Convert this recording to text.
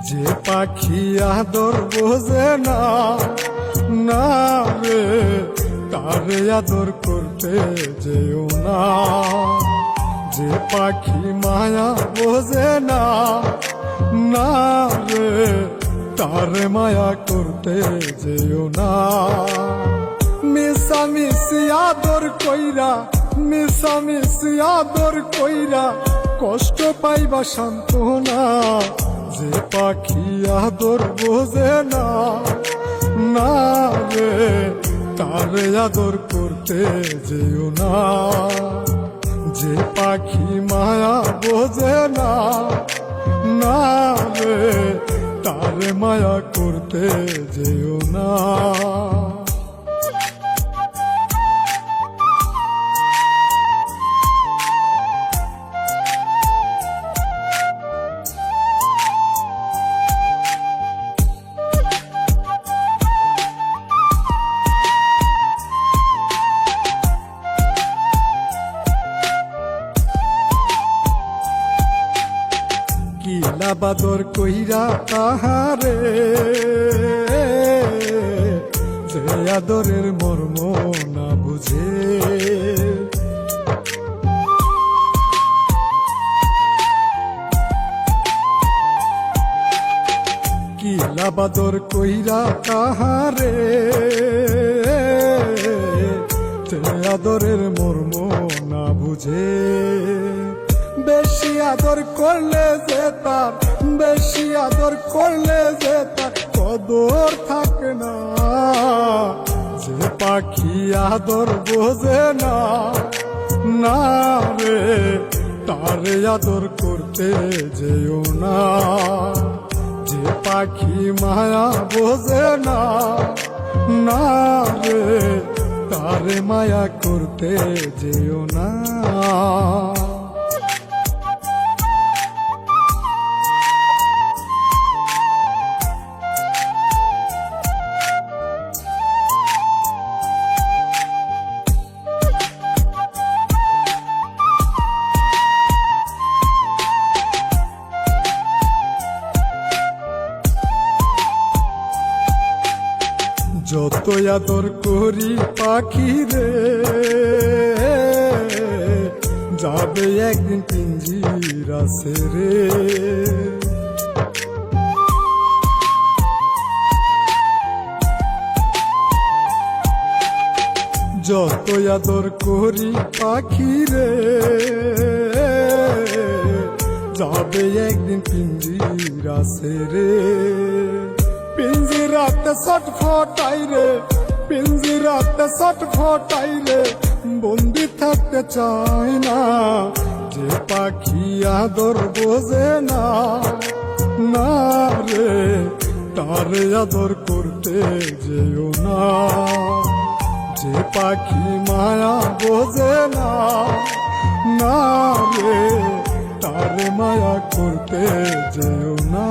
যে পাখি আদর বোঝে না, না রে তারে আদর করতে যেও না। যে পাখি মায়া বোঝে না, না রে তারে মায়া করতে যেও না। মিশামিশি আদর কইরা, মিশামিশি আদর কইরা কষ্ট পাইবা সান্ত্বনা। যে পাখি আদর বোঝে না, না রে তারে আদর করতে যেও না। যে পাখি মায়া বোঝে না, না রে তারে মায়া করতে যেও না। কিলা বাদর কইরা তাহারে, যে আদরের মর্ম না বুঝে। কিলা বাদর কইরা তাহারে, যে আদরের মর্ম না বুঝে। বেশি আদর করলে যে তার, বেশি আদর করলে যে তার কদর থাকে না। যে পাখি আদর বোঝে না, না রে তারে আদর করতে যেও না। যে পাখি মায়া বোঝে না, না রে তারে মায়া করতে যেও না। যত আদর করি পাখি রে, যাবে একদিন পিঞ্জিরা ছেড়ে। যত আদর করি পাখি রে, যাবে একদিন পিঞ্জিরা ছেড়ে। পিঞ্জিরাতে ছটফটাই রে, পিঞ্জিরাতে ছটফটাই রে, বন্দি থাকতে চায় না। যে পাখি আদর বোঝে না, না রে তারে আদর করতে যেও না। যে পাখি মায়া বোঝে না, না রে তারে মায়া করতে যেও না।